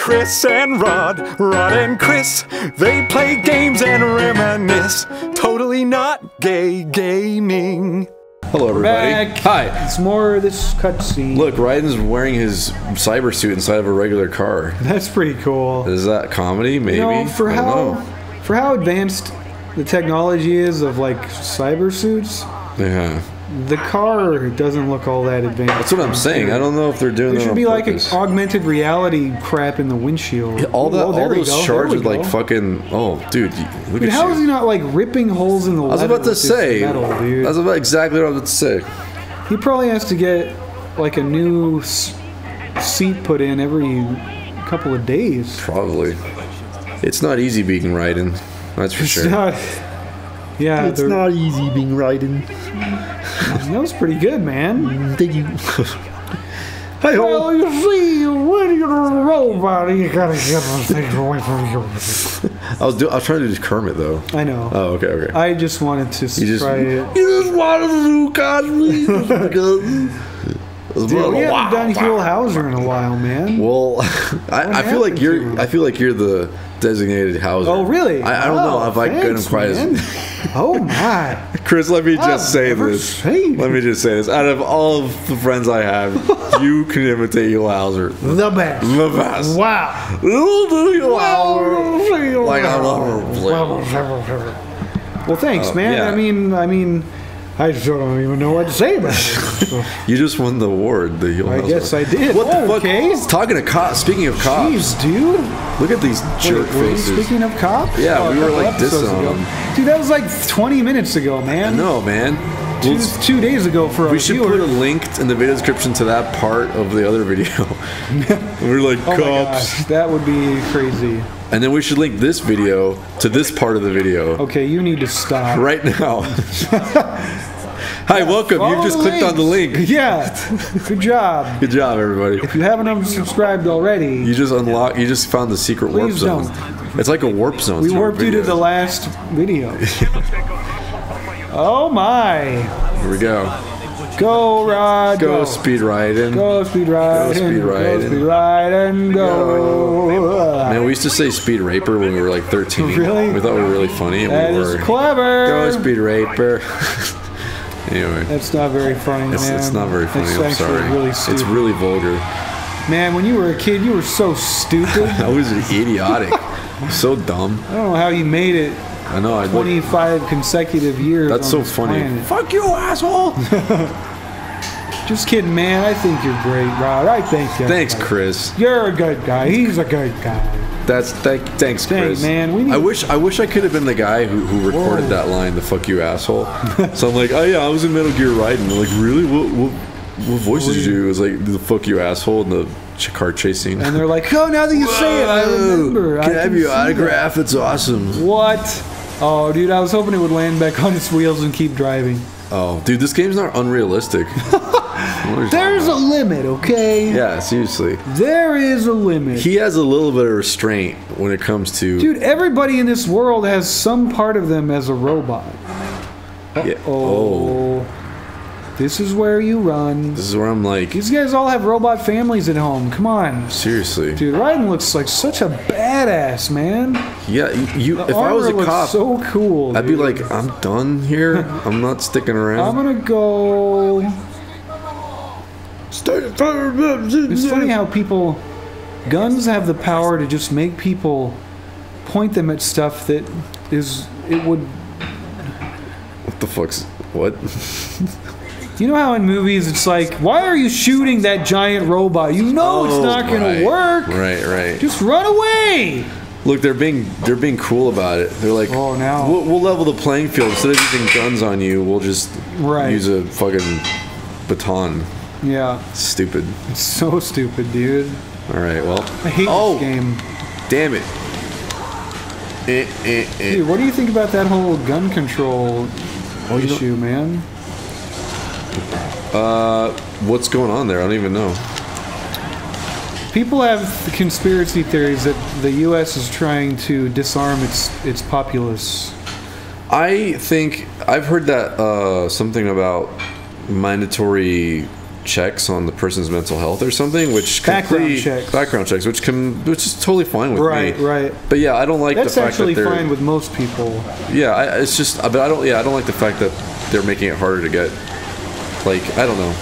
Chris and Rod, Rod and Chris. They play games and reminisce. Totally not gay gaming. Hello, everybody. Back. Hi. It's more of this cutscene. Look, Raiden's wearing his cyber suit inside of a regular car. That's pretty cool. Is that comedy? Maybe. You know, for I don't how advanced the technology is of like cyber suits, know. Yeah. the car doesn't look all that advanced. That's what I'm saying. I don't know if they're doing There that should on be like an purpose. augmented reality crap in the windshield. all that, Oh, there all we those go. shards There are we like go. fucking. Oh, dude, look Dude, at how you. is he not like ripping holes in the I was leather about to with this say. metal, dude? That's about exactly what I was about to say. He probably has to get like a new seat put in every couple of days. Probably. It's not easy being Raiden. That's for It's sure. not. Yeah, It's not easy being Raiden. that was pretty good, man. Thank you. Hi ho. Well, you see, when you're a robot, you gotta get those things away from you. I was trying to do Kermit though. I know. Oh, okay, okay. I just wanted to try it. You just wanted to do Cosby because. Dude, we haven't done Huell Hauser in a while, man. Well, I feel like happened you're. to him? I feel like you're the designated Hauser. Oh, really? I don't know if I get him thanks, quite man. as. Oh my! Chris, let me just say never this. seen Let me just say this. Out of all of the friends I have, you can imitate Huell Hauser. The best. The best. Wow. You'll do Huell Hauser. Like I love her. Well, thanks, man. yeah. I mean, I still don't even know what to say about it. You just won the award, the Huell I Hauser. guess I did. What the fuck? Okay. Talking to cops. Speaking of cops, Jeez, dude. look at these jerk Wait, were we faces. speaking of cops? Yeah, Oh, we a were, couple like, episodes dissing ago. on them. Dude, that was like 20 minutes ago, man. No, man. Two days ago for our We should viewers. put a link in the video description to that part of the other video. We're like, Oh my cops. gosh, that would be crazy. And then we should link this video to this part of the video Okay, you need to stop. right now. Hi, welcome. Follow You've just the clicked on the links. link. Yeah, good job. Good job, everybody. If you haven't unsubscribed already, You just found the secret warp Please zone. It's like a warp zone. we through our warped you to video. the last video. Oh my! Here we go. Go, Rod. Go speed riding. Go speed ride. Go speed riding. Go speed ride and go. Man, we used to say speed raper when we were like 13. Really? We thought we were really funny. And That we is were. clever. Go speed raper. Anyway. That's not very funny, It's, man. it's not very funny. It's I'm actually sorry. really stupid. It's really vulgar. Man, when you were a kid, you were so stupid. I was idiotic. So dumb. I don't know how you made it I know. I 25 consecutive years. That's on so this funny. planet. Fuck you, asshole. Just kidding, man. I think you're great, Rod. I think you. Thanks, Chris. You're a good guy. He's a good guy. Thanks, Chris. man, we need- I wish I could have been the guy who recorded Whoa. that line. The fuck you, asshole. So I'm like, oh yeah, I was in Metal Gear Raiden. They're like, really? What voice did you do? It was like the fuck you, asshole, and the car chasing. And they're like, oh, now that you say it, I remember. Can I have your see autograph? It's awesome. that. What? Oh, dude, I was hoping it would land back on its wheels and keep driving. Oh, dude, this game's not unrealistic. What are you There's a talking limit, okay? about? Yeah, seriously. There is a limit. He has a little bit of restraint when it comes to. Dude, everybody in this world has some part of them as a robot. Yeah. Oh. This is where you run. This is where I'm like, These guys all have robot families at home. Come on. seriously. Dude, Raiden looks like such a badass, man. Yeah, you. The If I was a armor looks cop, so cool. I'd be dude. like, I'm done here. I'm not sticking I'm around. gonna go. It's funny how guns have the power to just make people point them at stuff that would. What the fuck's what? You know how in movies it's like, why are you shooting that giant robot? You know it's not gonna right. work. Right. Just run away. Look, they're being cool about it. They're like, Oh, now. we'll level the playing field. Instead of using guns on you, we'll just Right. use a fucking baton. Yeah, Stupid. it's so stupid, dude. All right, well. I hate this game. Damn it. Dude, what do you think about that whole gun control you issue, man? What's going on there? I don't even know. People have conspiracy theories that the U.S. is trying to disarm its populace. I think I've heard that something about mandatory checks on the person's mental health or something, which Background checks. background checks, which is totally fine with me. Right. But yeah, I don't like That's the fact actually that they're fine with most people. yeah. It's just, but I don't. Yeah, I don't like the fact that they're making it harder to get. Like, I don't know.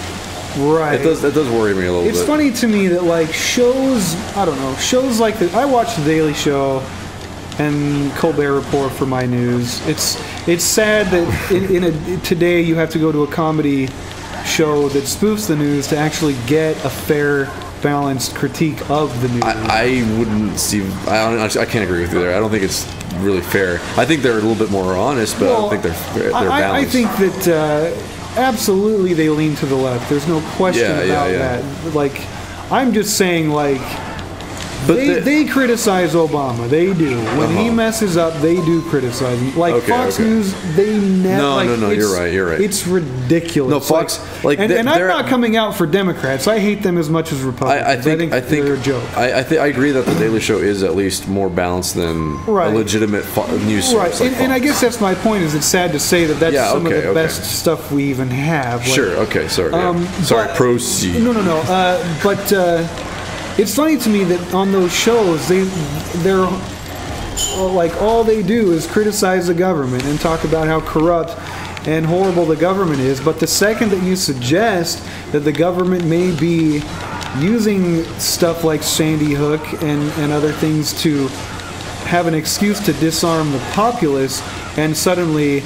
Right. It does worry me a little It's bit. funny to me that like shows, I don't know, shows like I watch The Daily Show and Colbert Report for my news. It's sad that today you have to go to a comedy show that spoofs the news to actually get a fair, balanced critique of the news. I wouldn't see. I can't agree with you there. I don't think it's really fair. I think they're a little bit more honest, but I don't think they're balanced. I think that absolutely they lean to the left. There's no question about that. Like, I'm just saying, like, But they criticize Obama. They do. When he messes up, they do criticize him. Like Fox News, they never. No, you're right. It's ridiculous. No, Fox, and I'm not coming out for Democrats. I hate them as much as Republicans. I think they're a joke. I agree that the Daily Show is at least more balanced than a legitimate news source. Right, and I guess that's my point. Is it's sad to say that that's some of the best stuff we even have. Like, sure. Okay. Sorry. Sorry. Proceed. No. But it's funny to me that on those shows they're like all they do is criticize the government and talk about how corrupt and horrible the government is. But the second that you suggest that the government may be using stuff like Sandy Hook and other things to have an excuse to disarm the populace, and suddenly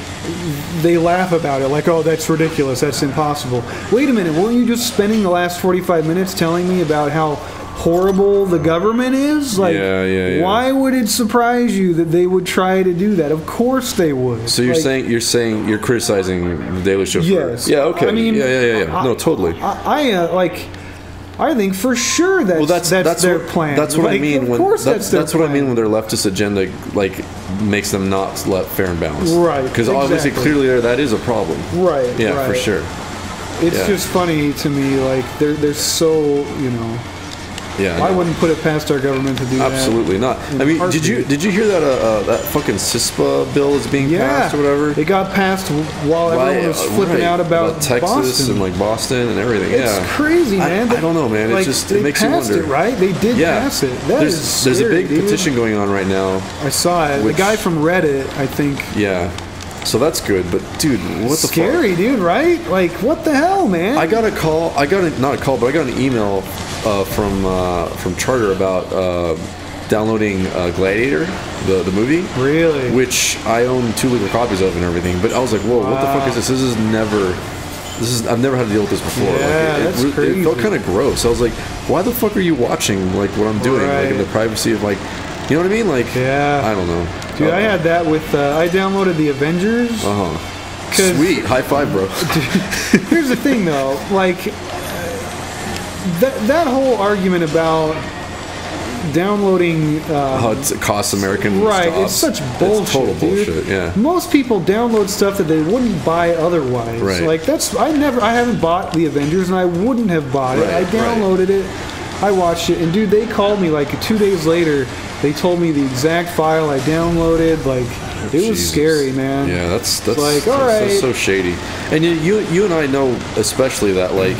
they laugh about it like, oh, that's ridiculous, that's impossible. Wait a minute, weren't you just spending the last 45 minutes telling me about how horrible the government is? Like, why would it surprise you that they would try to do that? Of course they would. So you're saying you're criticizing the Daily Show? Yes. Yeah. Okay. I mean, No, totally. I think for sure that's their plan. That's what I mean. Of course that's their plan. What I mean when their leftist agenda like makes them not fair and balanced. Right. Because obviously, clearly, that is a problem. Right. Yeah, right. for sure. It's just funny to me. Like they're so Yeah. I wouldn't put it past our government to do that. Absolutely not. I mean, did you hear that that fucking CISPA bill is being passed or whatever? It got passed while everyone was flipping out about Texas Boston. and like Boston and everything. It's crazy, man. I don't know, man. Like, it makes you wonder. They passed it, right? They did pass it. There's a big petition going on right now. I saw it. The guy from Reddit, I think. Yeah. So that's good, but dude, what the fuck? Scary, dude, right? Like, what the hell, man? I got an email from Charter about downloading Gladiator, the movie. Really? Which I own 2 legal copies of and everything. But I was like, whoa, what the fuck is this? I've never had to deal with this before. Yeah, that's crazy. It felt kind of gross. I was like, why the fuck are you watching like what I'm doing, like in the privacy of like, you know what I mean? Like, I don't know. Dude, I had that with, I downloaded the Avengers. Sweet. High five, bro. Here's the thing, though. Like, that whole argument about downloading... how it costs American Right, jobs. it's such bullshit, It's total dude. bullshit, yeah. Most people download stuff that they wouldn't buy otherwise. Right. Like, I haven't bought the Avengers, and I wouldn't have bought it. I downloaded it. I watched it, and dude, they called me like 2 days later. They told me the exact file I downloaded. Like, it was scary, man. Yeah, that's like, all right. That's so shady. And you and I know especially that like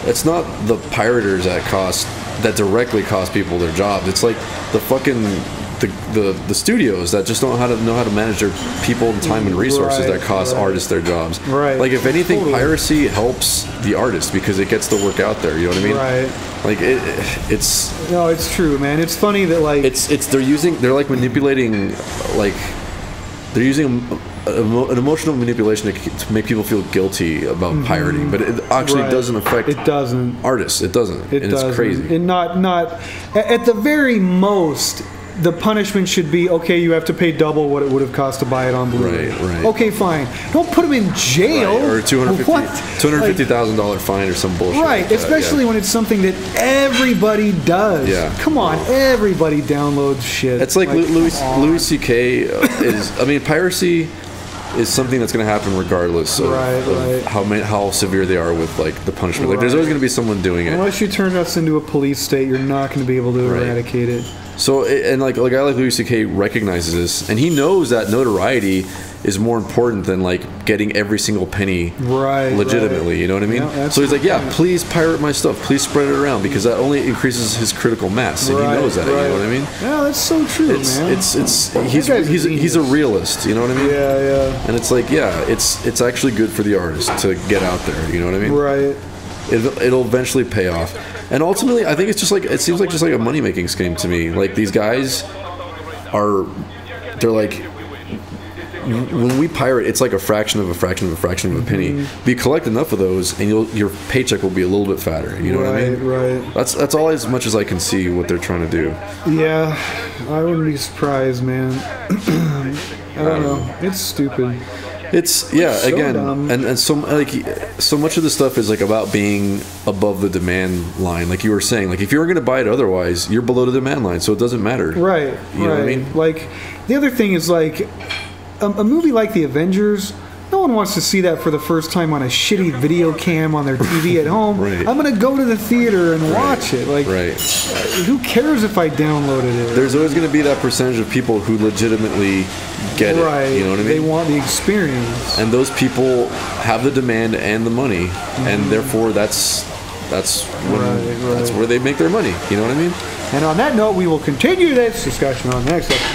it's not the pirators that directly cost people their jobs. It's like the fucking the studios that just don't know how to manage their people and time and resources that cost artists their jobs. Right. Like if anything, piracy helps the artist because it gets the work out there. You know what I mean? Right. Like it's. No, it's true, man. It's funny that like they're like manipulating, like they're using an emotional manipulation to make people feel guilty about pirating, but it actually doesn't affect. It doesn't. Artists. It doesn't. It doesn't. It's crazy. And not at the very most. The punishment should be, okay, you have to pay double what it would have cost to buy it on Blu-ray. Right. Okay, fine. Don't put them in jail. Right. Or $250,000 fine or some bullshit. Right, like that, especially when it's something that everybody does. Yeah. Come on, everybody downloads shit. It's like Louis C.K. is. I mean, piracy is something that's going to happen regardless of how severe they are with like the punishment. Like, there's always going to be someone doing it. Unless you turn us into a police state, you're not going to be able to eradicate it. So and like a guy like Louis C.K. recognizes this, and he knows that notoriety is more important than like getting every single penny legitimately. You know what I mean? Yeah, so he's like, yeah, please pirate my stuff, please spread it around, because that only increases his critical mass, and he knows that. You know what I mean? Yeah, that's so true, man. He's a realist. You know what I mean? Yeah. And it's like, yeah, it's actually good for the artist to get out there. You know what I mean? Right. It'll eventually pay off. And ultimately, I think it seems like just like a money making scheme to me. Like these guys they're like, when we pirate, it's like a fraction of a fraction of a fraction of a penny. But you collect enough of those, and your paycheck will be a little bit fatter. You know what I mean? Right. That's all as much as I can see what they're trying to do. Yeah, I wouldn't be surprised, man. I don't know. It's stupid. It's so again, dumb. and so like so much of the stuff is like about being above the demand line, like you were saying. Like if you were going to buy it otherwise, you're below the demand line, so it doesn't matter. Right. You know what I mean? Like the other thing is like a movie like The Avengers. No one wants to see that for the first time on a shitty video cam on their TV at home. Right. I'm gonna go to the theater and watch it. Like, who cares if I downloaded it? There's always going to be that percentage of people who legitimately get it. You know what I mean? They want the experience. And those people have the demand and the money, and therefore that's where they make their money. You know what I mean? And on that note, we will continue this discussion on the next episode.